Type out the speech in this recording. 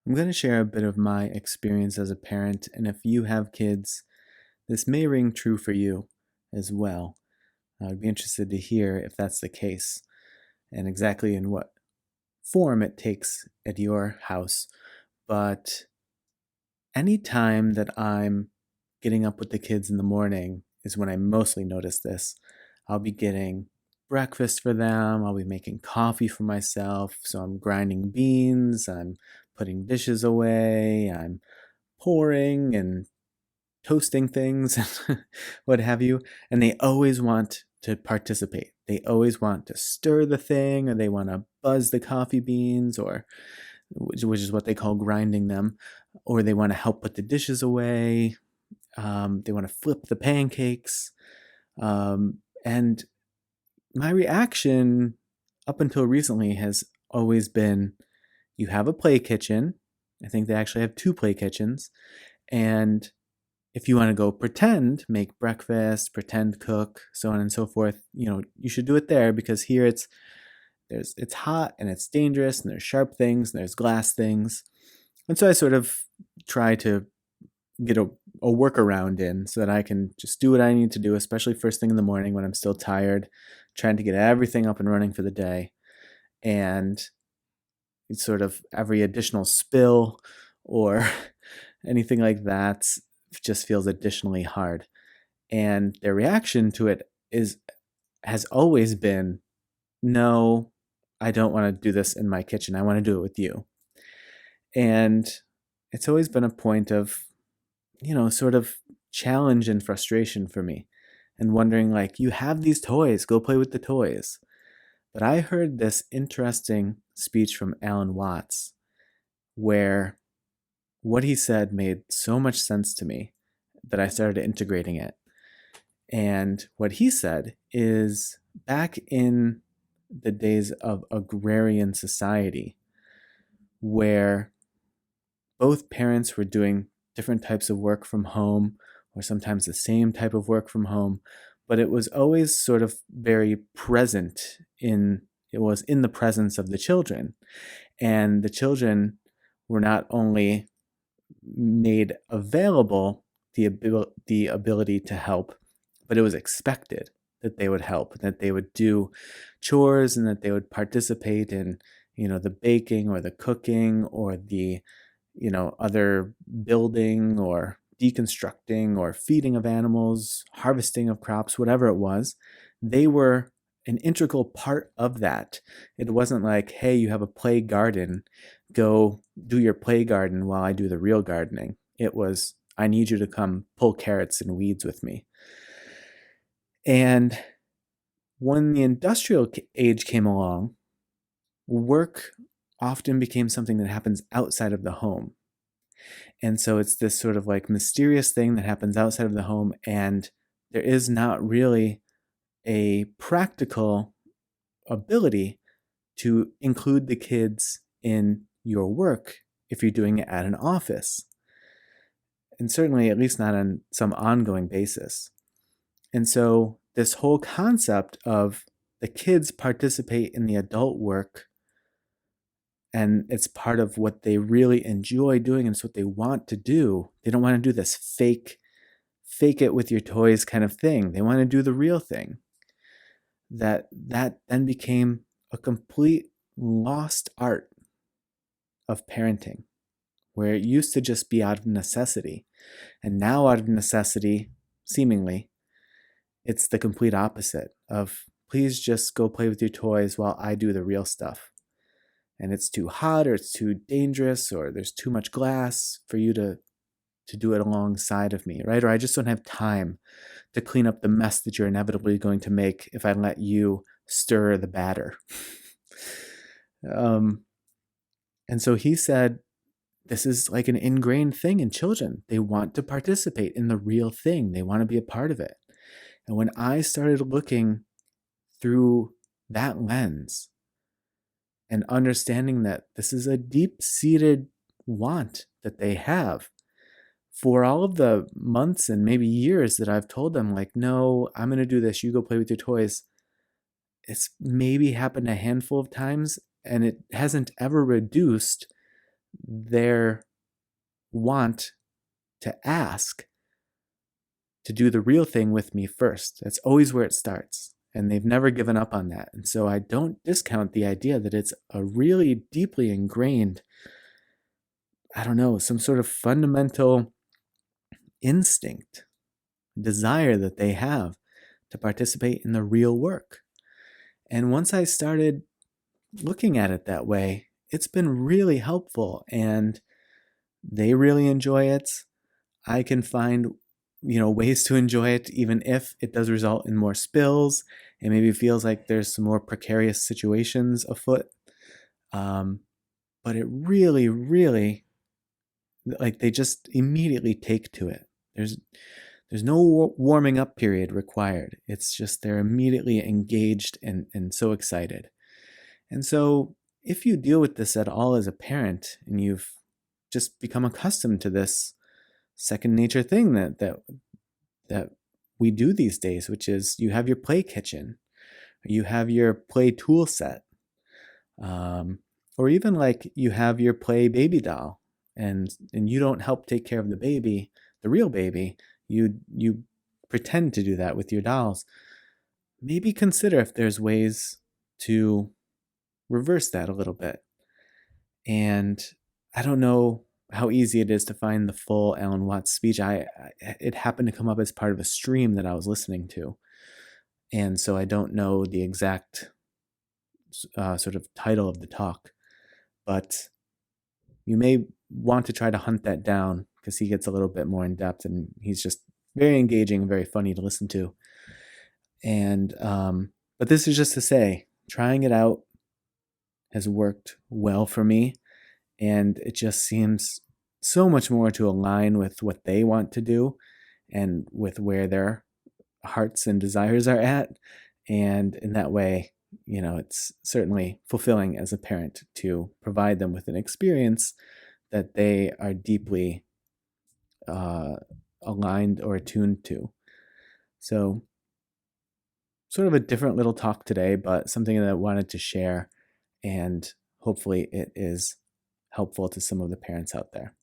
I'm going to share a bit of my experience as a parent, and if you have kids, this may ring true for you as well. I'd be interested to hear if that's the case and exactly in what form it takes at your house. But anytime that I'm getting up with the kids in the morning is when I mostly notice this. I'll be getting breakfast for them, I'll be making coffee for myself. So I'm grinding beans, I'm putting dishes away, I'm pouring and toasting things and what have you. And they always want to participate. They always want to stir the thing, or they want to buzz the coffee beans, or which is what they call grinding them, or they want to help put the dishes away. They want to flip the pancakes. And my reaction up until recently has always been, you have a play kitchen. I think they actually have two play kitchens. And if you want to go pretend, make breakfast, pretend cook, so on and so forth, you should do it there, because here it's hot and it's dangerous and there's sharp things and there's glass things. And so I sort of try to get a workaround in so that I can just do what I need to do, especially first thing in the morning when I'm still tired, trying to get everything up and running for the day. And it's sort of every additional spill or anything like that just feels additionally hard. And their reaction to it has always been, no, I don't want to do this in my kitchen. I want to do it with you. And it's always been a point of, sort of challenge and frustration for me, and wondering, like, you have these toys, go play with the toys. But I heard this interesting speech from Alan Watts where what he said made so much sense to me that I started integrating it. And what he said is, back in the days of agrarian society, where both parents were doing different types of work from home, or sometimes the same type of work from home, but it was always sort of very present it was in the presence of the children. And the children were not only made available the ability to help, but it was expected that they would help, that they would do chores, and that they would participate in, the baking or the cooking or the, other building or deconstructing or feeding of animals, harvesting of crops, whatever it was. They were an integral part of that. It wasn't like, hey, you have a play garden, go do your play garden while I do the real gardening. It was, I need you to come pull carrots and weeds with me. And when the industrial age came along, work often became something that happens outside of the home. And so it's this sort of like mysterious thing that happens outside of the home, and there is not really a practical ability to include the kids in your work if you're doing it at an office. And certainly, at least not on some ongoing basis. And so this whole concept of the kids participate in the adult work, and it's part of what they really enjoy doing, and it's what they want to do. They don't want to do this fake it with your toys kind of thing. They want to do the real thing. That then became a complete lost art of parenting, where it used to just be out of necessity. And now, out of necessity, seemingly, it's the complete opposite of, please just go play with your toys while I do the real stuff. And it's too hot, or it's too dangerous, or there's too much glass for you to do it alongside of me, right? Or I just don't have time to clean up the mess that you're inevitably going to make if I let you stir the batter. And so he said, this is like an ingrained thing in children. They want to participate in the real thing. They want to be a part of it. And when I started looking through that lens and understanding that this is a deep-seated want that they have, for all of the months and maybe years that I've told them, like, no, I'm going to do this, you go play with your toys, it's maybe happened a handful of times, and it hasn't ever reduced their want to ask to do the real thing with me first. That's always where it starts. And they've never given up on that. And so I don't discount the idea that it's a really deeply ingrained, I don't know, some sort of fundamental instinct, desire that they have to participate in the real work. And once I started looking at it that way, it's been really helpful, and they really enjoy it. I can find, ways to enjoy it, even if it does result in more spills and maybe feels like there's some more precarious situations afoot. But it really, really, like, they just immediately take to it. There's no warming up period required. It's just they're immediately engaged and so excited. And so if you deal with this at all as a parent and you've just become accustomed to this second nature thing that we do these days, which is you have your play kitchen, you have your play tool set, or even like you have your play baby doll, and you don't help take care of the baby, the real baby. You pretend to do that with your dolls. Maybe consider if there's ways to reverse that a little bit. And I don't know how easy it is to find the full Alan Watts speech. It happened to come up as part of a stream that I was listening to, and so I don't know the exact sort of title of the talk, but you may want to try to hunt that down because he gets a little bit more in depth, and he's just very engaging and very funny to listen to. And but this is just to say, trying it out has worked well for me, and it just seems so much more to align with what they want to do and with where their hearts and desires are at. And in that way, it's certainly fulfilling as a parent to provide them with an experience that they are deeply aligned or attuned to. So sort of a different little talk today, but something that I wanted to share, and hopefully it is helpful to some of the parents out there.